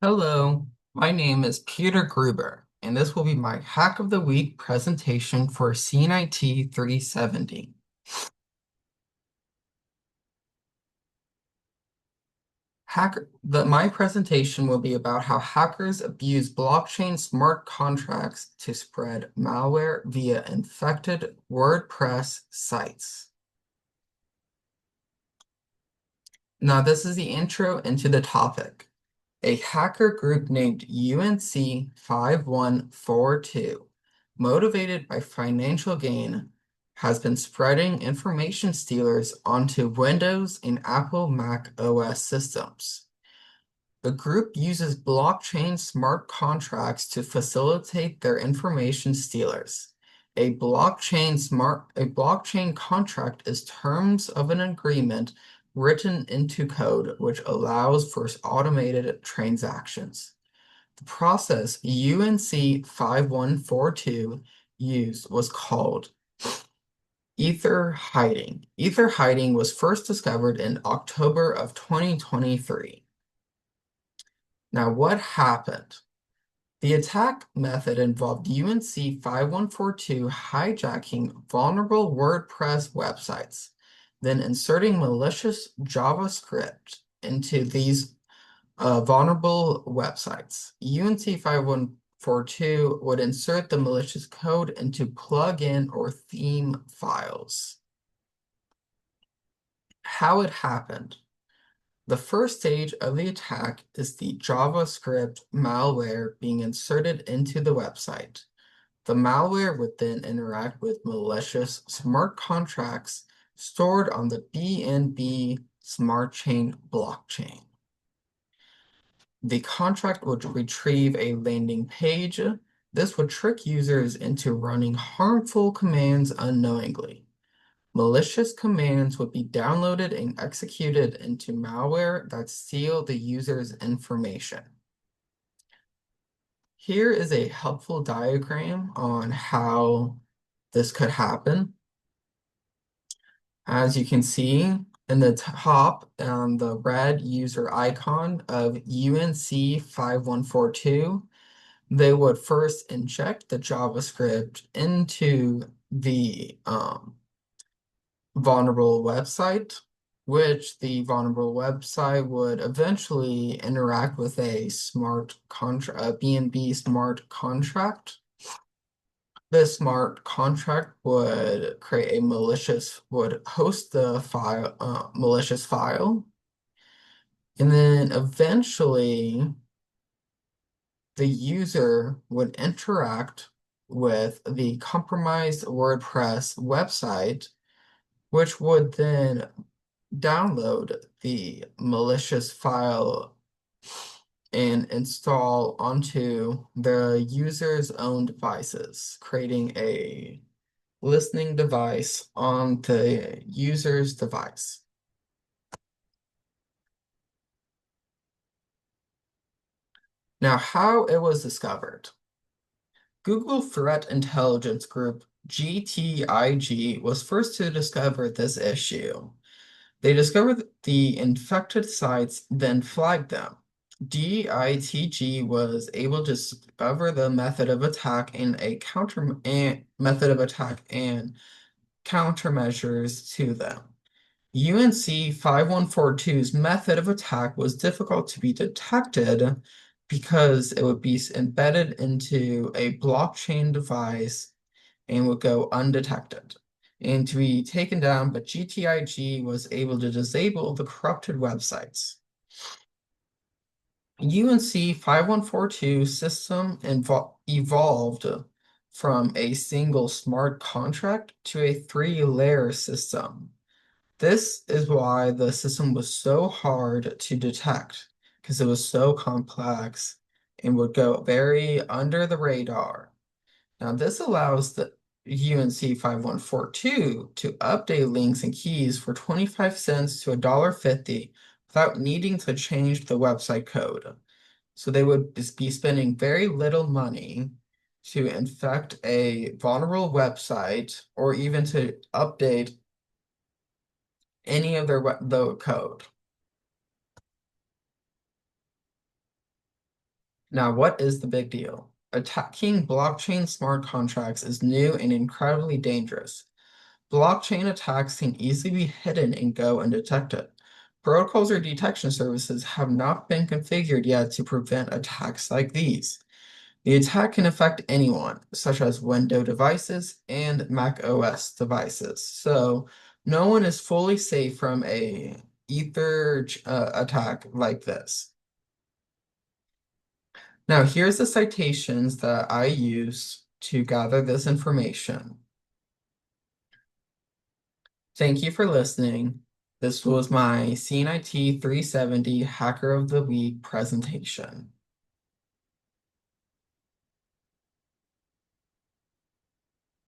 Hello, my name is Peter Gruber, and this will be my Hack of the Week presentation for CNIT 370. My presentation will be about how hackers abuse blockchain smart contracts to spread malware via infected WordPress sites. Now, this is the intro into the topic. A hacker group named UNC 5142, motivated by financial gain, has been spreading information stealers onto Windows and Apple Mac OS systems. The group uses blockchain smart contracts to facilitate their information stealers. A blockchain contract is terms of an agreement written into code which allows for automated transactions. The process UNC 5142 used was called ether hiding. Ether hiding was first discovered in October of 2023. Now, what happened? The attack method involved UNC 5142 hijacking vulnerable WordPress websites, then inserting malicious JavaScript into these vulnerable websites. UNC 5142 would insert the malicious code into plugin or theme files. How it happened. The first stage of the attack is the JavaScript malware being inserted into the website. The malware would then interact with malicious smart contracts stored on the BNB Smart Chain blockchain. The contract would retrieve a landing page. This would trick users into running harmful commands unknowingly. Malicious commands would be downloaded and executed into malware that steal the user's information. Here is a helpful diagram on how this could happen. As you can see in the top, the red user icon of UNC 5142, they would first inject the JavaScript into the vulnerable website, which the vulnerable website would eventually interact with a BNB smart contract. This smart contract would would host the malicious file, and then eventually the user would interact with the compromised WordPress website, which would then download the malicious file and install onto the user's own devices, creating a listening device on the user's device. Now, how it was discovered. Google Threat Intelligence Group, GTIG, was first to discover this issue. They discovered the infected sites, then flagged them. GITG was able to discover the method of attack and countermeasures to them. UNC 5142's method of attack was difficult to be detected because it would be embedded into a blockchain device and would go undetected and to be taken down, but GTIG was able to disable the corrupted websites. UNC 5142 system evolved from a single smart contract to a three-layer system. This is why the system was so hard to detect, because it was so complex and would go very under the radar. Now, this allows the UNC 5142 to update links and keys for 25 cents to $1.50 without needing to change the website code. So they would just be spending very little money to infect a vulnerable website or even to update any of the code. Now, what is the big deal? Attacking blockchain smart contracts is new and incredibly dangerous. Blockchain attacks can easily be hidden in Go undetected. Protocols or detection services have not been configured yet to prevent attacks like these. The attack can affect anyone, such as Windows devices and Mac OS devices. So no one is fully safe from a Ether attack like this. Now, here's the citations that I use to gather this information. Thank you for listening. This was my CNIT 370 Hacker of the Week presentation.